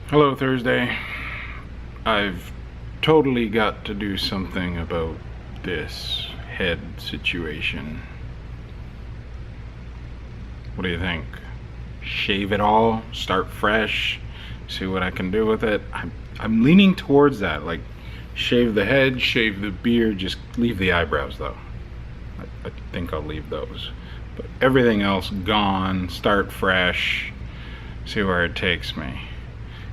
Hello, Thursday. I've totally got to do something about this head situation. What do you think? Shave it all, start fresh, see what I can do with it? I'm leaning towards that, like shave the head, shave the beard, just leave the eyebrows though. I think I'll leave those. But everything else gone, start fresh, see where it takes me.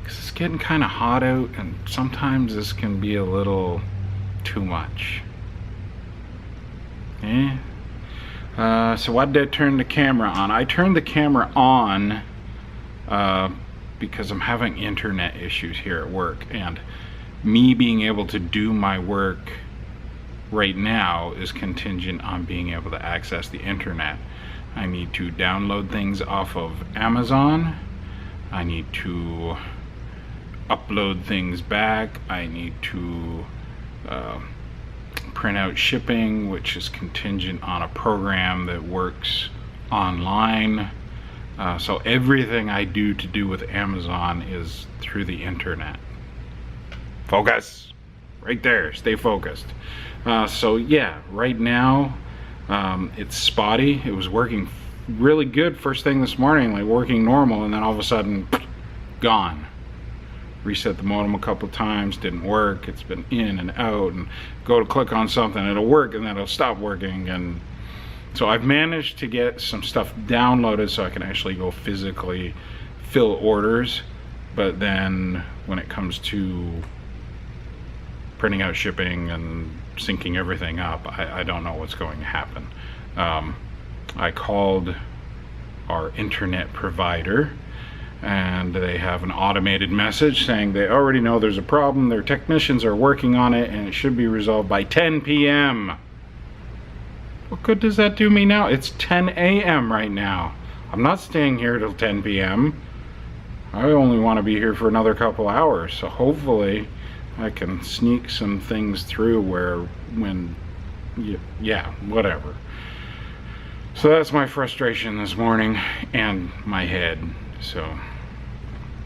Because it's getting kind of hot out, and sometimes this can be a little too much. So why did I turn the camera on? I turned the camera on because I'm having internet issues here at work, and me being able to do my work right now is contingent on being able to access the internet. I need to download things off of Amazon. I need to upload things back. I need to print out shipping, which is contingent on a program that works online. So everything I do with Amazon is through the internet. Focus right there, stay focused. So yeah, right now it's spotty. It was working really good first thing this morning, like working normal, and then all of a sudden gone. Reset the modem a couple times, didn't work. It's been in and out, and go to click on something, it'll work, and then it'll stop working. And so I've managed to get some stuff downloaded so I can actually go physically fill orders. But then when it comes to printing out shipping and syncing everything up, I don't know what's going to happen. I called our internet provider, and they have an automated message saying they already know there's a problem, their technicians are working on it, and it should be resolved by 10 p.m. What good does that do me now? It's 10 a.m. right now. I'm not staying here till 10 p.m. I only want to be here for another couple hours, so hopefully I can sneak some things through yeah, whatever. So that's my frustration this morning, and my head. So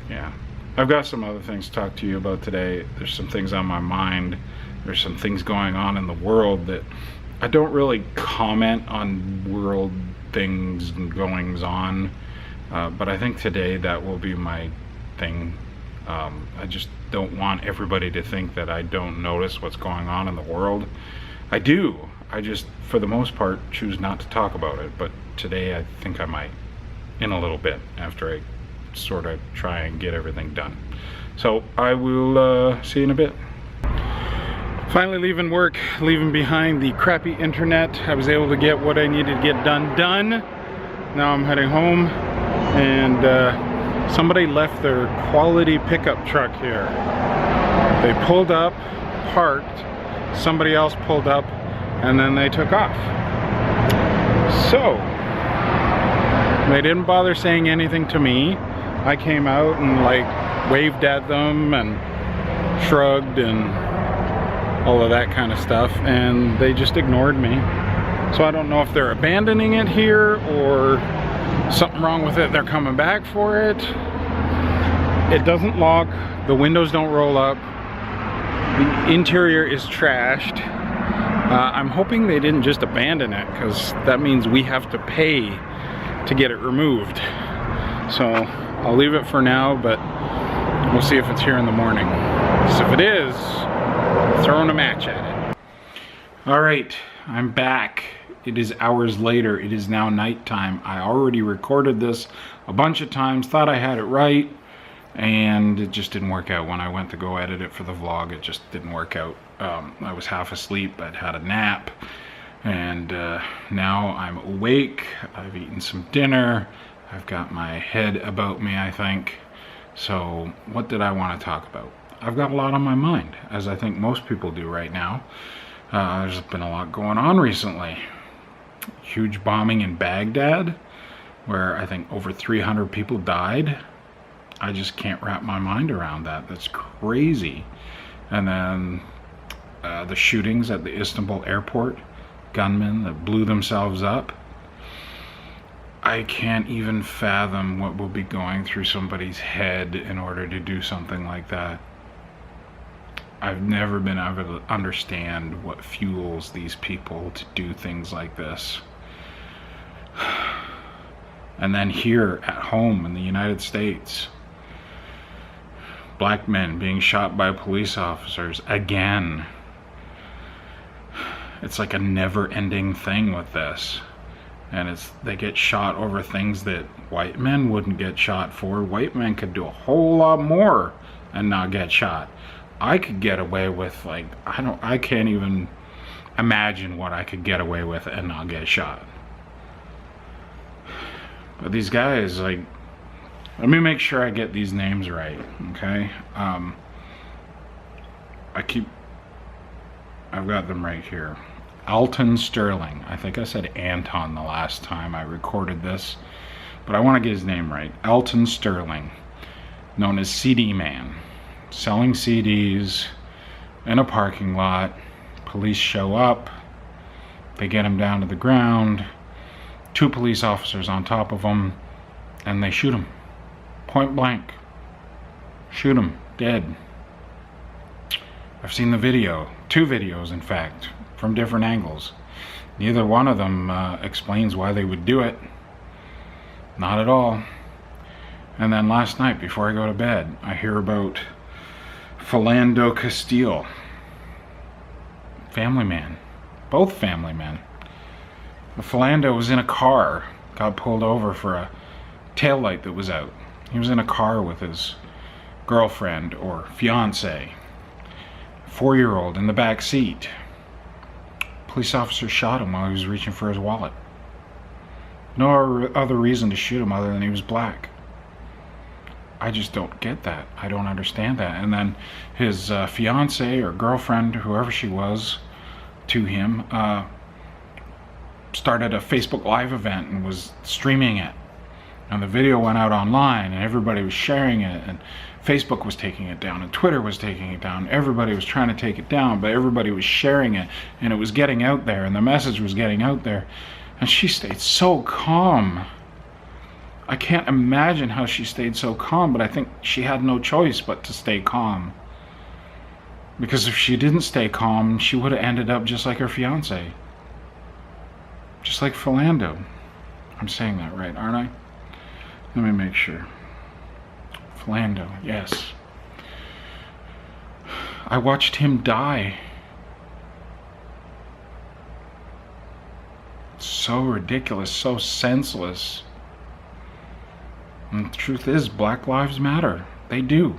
yeah, I've got some other things to talk to you about today. There's some things on my mind. There's some things going on in the world that I don't really comment on world things and goings on, but I think today that will be my thing. I just don't want everybody to think that I don't notice what's going on in the world. I do. I just, for the most part, choose not to talk about it. But today I think I might, in a little bit, after I sort of try and get everything done. So I will see you in a bit. Finally leaving work, leaving behind the crappy internet. I was able to get what I needed to get done. Now I'm heading home, and somebody left their quality pickup truck here. They pulled up, parked, somebody else pulled up, and then they took off. So they didn't bother saying anything to me. I came out and like waved at them and shrugged and all of that kind of stuff, and they just ignored me. So I don't know if they're abandoning it here or something wrong with it. They're coming back for it. It doesn't lock. The windows don't roll up. The interior is trashed. I'm hoping they didn't just abandon it, because that means we have to pay to get it removed. So I'll leave it for now, but we'll see if it's here in the morning. So if it is, throwing a match at it. All right, I'm back. It is hours later. It is now nighttime. I already recorded this a bunch of times, thought I had it right, and it just didn't work out. When I went to go edit it for the vlog, it just didn't work out. I was half asleep. I'd had a nap, and now I'm awake. I've eaten some dinner. I've got my head about me, I think. So what did I want to talk about? I've got a lot on my mind, as I think most people do right now. There's been a lot going on recently. Huge bombing in Baghdad, where I think over 300 people died. I just can't wrap my mind around that. That's crazy. And then the shootings at the Istanbul airport, gunmen that blew themselves up. I can't even fathom what will be going through somebody's head in order to do something like that. I've never been able to understand what fuels these people to do things like this. And then here at home in the United States, black men being shot by police officers again. It's like a never-ending thing with this. And they get shot over things that white men wouldn't get shot for. White men could do a whole lot more and not get shot. I could get away with, like, I can't even imagine what I could get away with and not get shot. But these guys, like, let me make sure I get these names right, okay? I've got them right here. Alton Sterling. I think I said Anton the last time I recorded this, but I want to get his name right. Alton Sterling, known as CD Man, selling CDs in a parking lot. Police show up, they get him down to the ground, 2 police officers on top of him, and they shoot him. Point blank. Shoot him, dead. I've seen the video, 2 videos in fact, from different angles. Neither one of them explains why they would do it. Not at all. And then last night, before I go to bed, I hear about Philando Castile. Family man. Both family men. Philando was in a car, got pulled over for a taillight that was out. He was in a car with his girlfriend or fiance, 4-year-old in the back seat. Police officer shot him while he was reaching for his wallet. No other reason to shoot him other than he was black. I just don't get that. I don't understand that. And then his fiance or girlfriend, whoever she was, to him, started a Facebook Live event and was streaming it. And the video went out online and everybody was sharing it, and Facebook was taking it down and Twitter was taking it down. Everybody was trying to take it down, but everybody was sharing it, and it was getting out there, and the message was getting out there. And she stayed so calm. I can't imagine how she stayed so calm, but I think she had no choice but to stay calm. Because if she didn't stay calm, she would have ended up just like her fiance. Just like Philando. I'm saying that right, aren't I? Let me make sure. Philando, yes. I watched him die. So ridiculous, so senseless. And the truth is, Black Lives Matter. They do.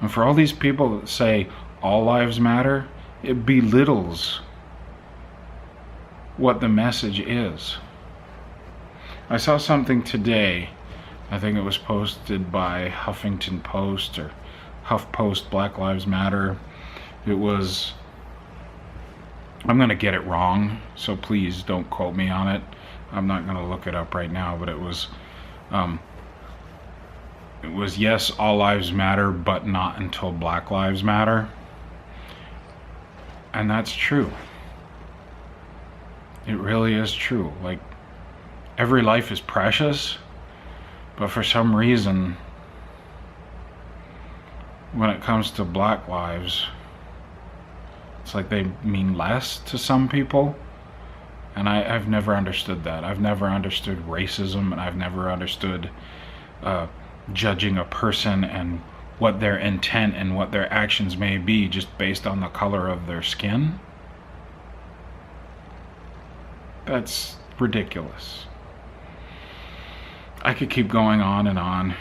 And for all these people that say all lives matter, it belittles what the message is. I saw something today, I think it was posted by Huffington Post or HuffPost, Black Lives Matter. It was, I'm going to get it wrong, so please don't quote me on it. I'm not going to look it up right now, but it was yes, all lives matter, but not until Black Lives Matter. And that's true. It really is true. Like, every life is precious, but for some reason, when it comes to black lives, it's like they mean less to some people. And I've never understood that. I've never understood racism, and I've never understood judging a person and what their intent and what their actions may be just based on the color of their skin. That's ridiculous. I could keep going on and on.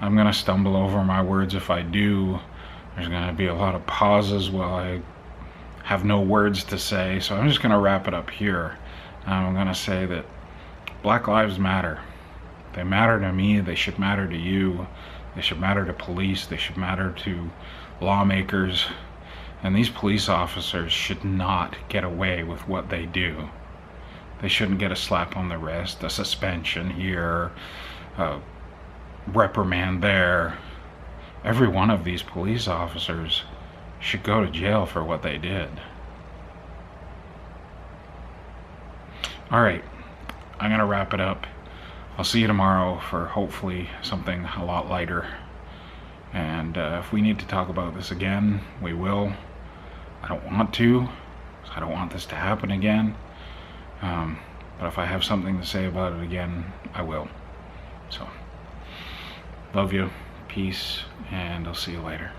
I'm gonna stumble over my words if I do. There's gonna be a lot of pauses while I have no words to say, so I'm just gonna wrap it up here. I'm gonna say that Black Lives Matter. They matter to me, they should matter to you, they should matter to police, they should matter to lawmakers, and these police officers should not get away with what they do. They shouldn't get a slap on the wrist, a suspension here, a reprimand there. Every one of these police officers should go to jail for what they did. All right, I'm gonna wrap it up. I'll see you tomorrow for hopefully something a lot lighter. And if we need to talk about this again, we will. I don't want to. I don't want this to happen again. But if I have something to say about it again, I will. So, love you, peace, and I'll see you later.